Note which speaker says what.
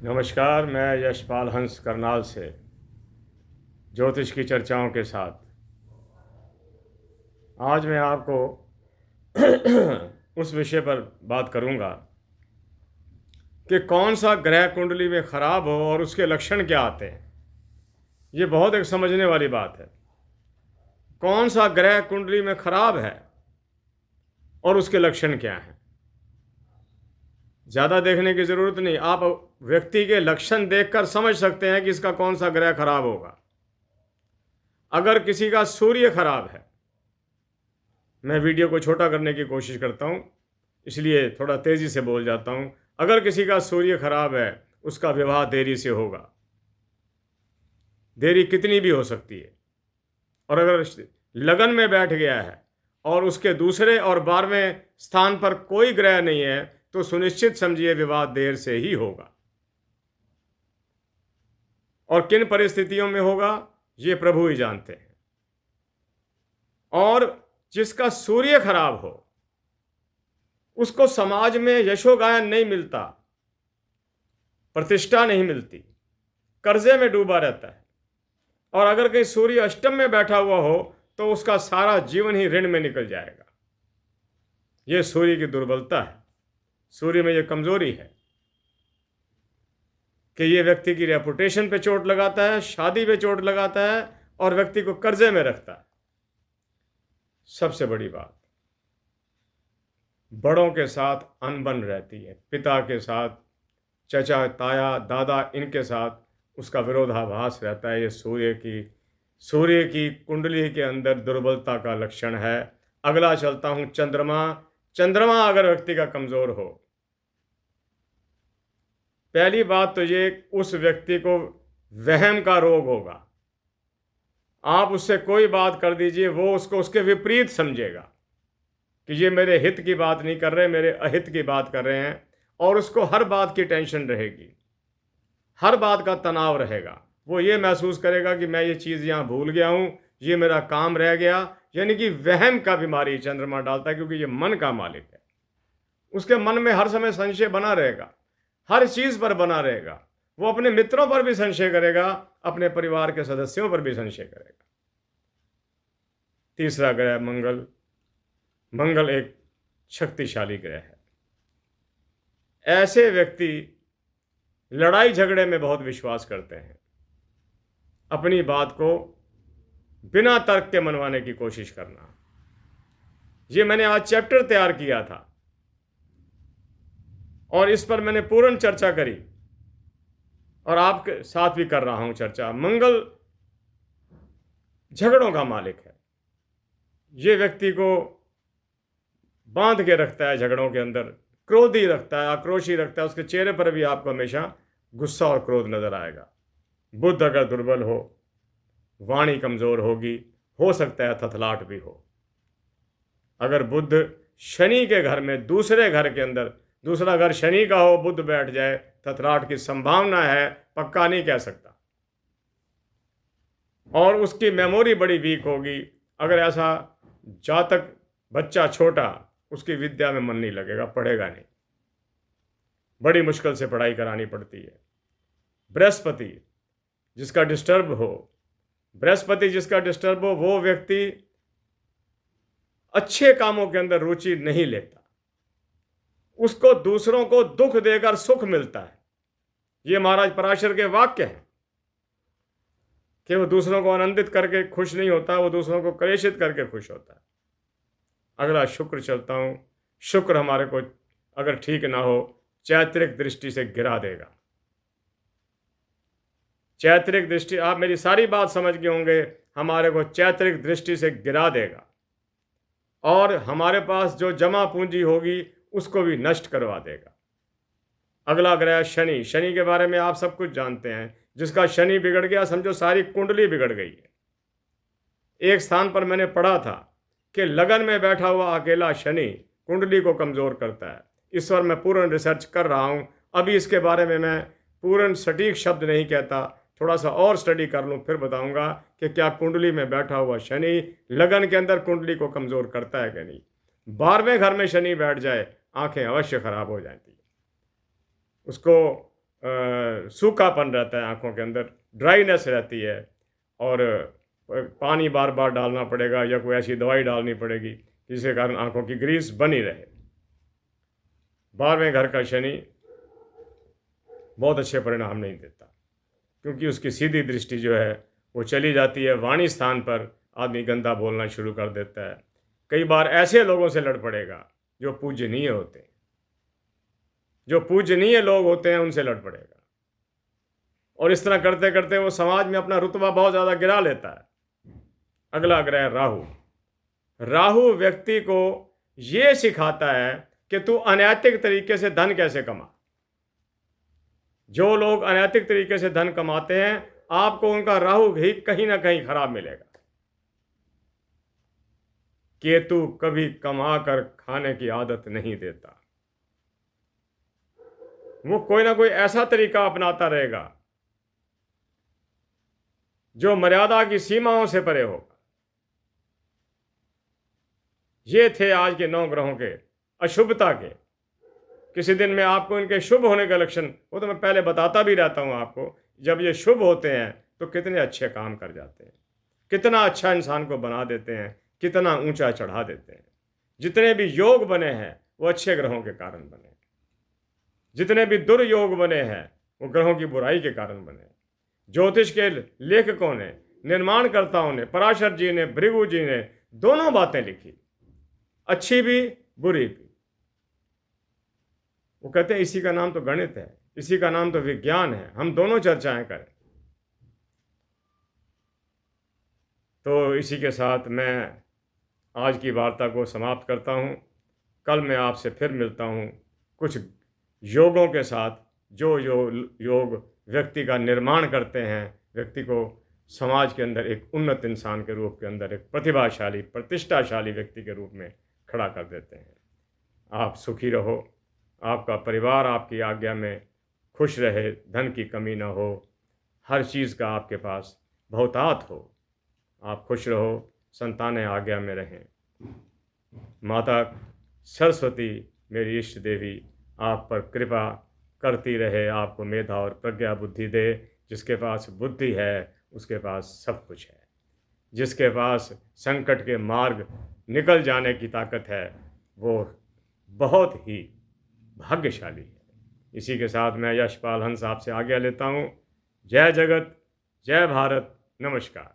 Speaker 1: नमस्कार, मैं यशपाल हंस करनाल से ज्योतिष की चर्चाओं के साथ आज मैं आपको उस विषय पर बात करूंगा कि कौन सा ग्रह कुंडली में खराब हो और उसके लक्षण क्या आते हैं। ये बहुत एक समझने वाली बात है। कौन सा ग्रह कुंडली में खराब है और उसके लक्षण क्या हैं। ज़्यादा देखने की ज़रूरत नहीं, आप व्यक्ति के लक्षण देखकर समझ सकते हैं कि इसका कौन सा ग्रह खराब होगा। अगर किसी का सूर्य खराब है, मैं वीडियो को छोटा करने की कोशिश करता हूँ इसलिए थोड़ा तेज़ी से बोल जाता हूँ। अगर किसी का सूर्य खराब है, उसका विवाह देरी से होगा। देरी कितनी भी हो सकती है। और अगर लगन में बैठ गया है और उसके दूसरे और 12वें स्थान पर कोई ग्रह नहीं है, तो सुनिश्चित समझिए विवाह देर से ही होगा। और किन परिस्थितियों में होगा, ये प्रभु ही जानते हैं। और जिसका सूर्य खराब हो, उसको समाज में यशोगायन नहीं मिलता, प्रतिष्ठा नहीं मिलती, कर्जे में डूबा रहता है। और अगर कहीं सूर्य अष्टम में बैठा हुआ हो तो उसका सारा जीवन ही ऋण में निकल जाएगा। यह सूर्य की दुर्बलता है। सूर्य में यह कमजोरी है कि यह व्यक्ति की रेपुटेशन पे चोट लगाता है, शादी पे चोट लगाता है और व्यक्ति को कर्जे में रखता है। सबसे बड़ी बात, बड़ों के साथ अनबन रहती है। पिता के साथ, चचा, ताया, दादा, इनके साथ उसका विरोधाभास रहता है। ये सूर्य की कुंडली के अंदर दुर्बलता का लक्षण है। अगला चलता हूं, चंद्रमा अगर व्यक्ति का कमजोर हो, पहली बात तो ये, उस व्यक्ति को वहम का रोग होगा। आप उससे कोई बात कर दीजिए, वो उसको उसके विपरीत समझेगा कि ये मेरे हित की बात नहीं कर रहे, मेरे अहित की बात कर रहे हैं। और उसको हर बात की टेंशन रहेगी, हर बात का तनाव रहेगा। वो ये महसूस करेगा कि मैं ये चीज़ यहाँ भूल गया हूँ, ये मेरा काम रह गया। यानी कि वहम का बीमारी चंद्रमा डालता है, क्योंकि ये मन का मालिक है। उसके मन में हर समय संशय बना रहेगा, हर चीज़ पर बना रहेगा। वो अपने मित्रों पर भी संशय करेगा, अपने परिवार के सदस्यों पर भी संशय करेगा। तीसरा ग्रह मंगल एक शक्तिशाली ग्रह है। ऐसे व्यक्ति लड़ाई झगड़े में बहुत विश्वास करते हैं, अपनी बात को बिना तर्क के मनवाने की कोशिश करना। ये मैंने आज चैप्टर तैयार किया था और इस पर मैंने पूर्ण चर्चा करी और आपके साथ भी कर रहा हूं चर्चा। मंगल झगड़ों का मालिक है। ये व्यक्ति को बांध के रखता है झगड़ों के अंदर, क्रोधी रखता है, आक्रोशी रखता है। उसके चेहरे पर भी आपको हमेशा गुस्सा और क्रोध नजर आएगा। बुध अगर दुर्बल हो, वाणी कमजोर होगी, हो सकता है थथलाट भी हो। अगर बुध शनि के घर में, दूसरे घर के अंदर, दूसरा घर शनि का हो, बुध बैठ जाए, थथलाट की संभावना है, पक्का नहीं कह सकता। और उसकी मेमोरी बड़ी वीक होगी। अगर ऐसा जातक बच्चा छोटा, उसकी विद्या में मन नहीं लगेगा, पढ़ेगा नहीं, बड़ी मुश्किल से पढ़ाई करानी पड़ती है। बृहस्पति जिसका डिस्टर्ब हो, वो व्यक्ति अच्छे कामों के अंदर रुचि नहीं लेता। उसको दूसरों को दुख देकर सुख मिलता है। ये महाराज पराशर के वाक्य हैं कि वो दूसरों को आनंदित करके खुश नहीं होता, वो दूसरों को क्लेशित करके खुश होता है। अगला शुक्र चलता हूं। शुक्र हमारे को अगर ठीक ना हो, चारित्रिक दृष्टि से गिरा देगा। चारित्रिक दृष्टि, आप मेरी सारी बात समझ गए होंगे, हमारे को चारित्रिक दृष्टि से गिरा देगा और हमारे पास जो जमा पूंजी होगी उसको भी नष्ट करवा देगा। अगला ग्रह शनि के बारे में आप सब कुछ जानते हैं। जिसका शनि बिगड़ गया, समझो सारी कुंडली बिगड़ गई है। एक स्थान पर मैंने पढ़ा था कि लगन में बैठा हुआ अकेला शनि कुंडली को कमजोर करता है। इस पर मैं पूर्ण रिसर्च कर रहा हूं। अभी इसके बारे में मैं पूर्ण सटीक शब्द नहीं कहता, थोड़ा सा और स्टडी कर लूं, फिर बताऊंगा कि क्या कुंडली में बैठा हुआ शनि लगन के अंदर कुंडली को कमजोर करता है कि नहीं। 12वें घर में शनि बैठ जाए, आंखें अवश्य खराब हो जाती है। उसको सूखापन रहता है, आँखों के अंदर ड्राइनेस रहती है, और पानी बार बार डालना पड़ेगा या कोई ऐसी दवाई डालनी पड़ेगी जिसके कारण आँखों की ग्रीस बनी रहे। 12वें घर का शनि बहुत अच्छे परिणाम नहीं देता, क्योंकि उसकी सीधी दृष्टि जो है वो चली जाती है वाणी स्थान पर। आदमी गंदा बोलना शुरू कर देता है। कई बार ऐसे लोगों से लड़ पड़ेगा जो पूजनीय होते हैं, जो पूजनीय लोग होते हैं उनसे लड़ पड़ेगा, और इस तरह करते करते वो समाज में अपना रुतबा बहुत ज़्यादा गिरा लेता है। अगला ग्रह राहु। राहु व्यक्ति को ये सिखाता है कि तू अनैतिक तरीके से धन कैसे कमा। जो लोग अनैतिक तरीके से धन कमाते हैं, आपको उनका राहु भी कहीं ना कहीं खराब मिलेगा। केतु कभी कमा कर खाने की आदत नहीं देता, वो कोई ना कोई ऐसा तरीका अपनाता रहेगा जो मर्यादा की सीमाओं से परे होगा। ये थे आज के 9 ग्रहों के अशुभता के। किसी दिन मैं आपको इनके शुभ होने के लक्षण, वो तो मैं पहले बताता भी रहता हूँ आपको, जब ये शुभ होते हैं तो कितने अच्छे काम कर जाते हैं, कितना अच्छा इंसान को बना देते हैं, कितना ऊंचा चढ़ा देते हैं। जितने भी योग बने हैं वो अच्छे ग्रहों के कारण बने, जितने भी दुर्योग बने हैं वो ग्रहों की बुराई के कारण बने। ज्योतिष के लेखकों ने, निर्माणकर्ताओं ने, पराशर जी ने, भृगु जी ने दोनों बातें लिखी, अच्छी भी बुरी भी। वो कहते हैं इसी का नाम तो गणित है, इसी का नाम तो विज्ञान है, हम दोनों चर्चाएं करें। तो इसी के साथ मैं आज की वार्ता को समाप्त करता हूँ। कल मैं आपसे फिर मिलता हूँ कुछ योगों के साथ, जो योग व्यक्ति का निर्माण करते हैं, व्यक्ति को समाज के अंदर एक उन्नत इंसान के रूप के अंदर, एक प्रतिभाशाली, प्रतिष्ठाशाली व्यक्ति के रूप में खड़ा कर देते हैं। आप सुखी रहो, आपका परिवार आपकी आज्ञा में खुश रहे, धन की कमी ना हो, हर चीज़ का आपके पास बहुतायत हो, आप खुश रहो, संतानें आज्ञा में रहें। माता सरस्वती मेरी इष्ट देवी आप पर कृपा करती रहे, आपको मेधा और प्रज्ञा बुद्धि दे। जिसके पास बुद्धि है उसके पास सब कुछ है, जिसके पास संकट के मार्ग निकल जाने की ताकत है वो बहुत ही भाग्यशाली है। इसी के साथ मैं यशपाल हंस आपसे आज्ञा लेता हूँ। जय जगत, जय भारत, नमस्कार।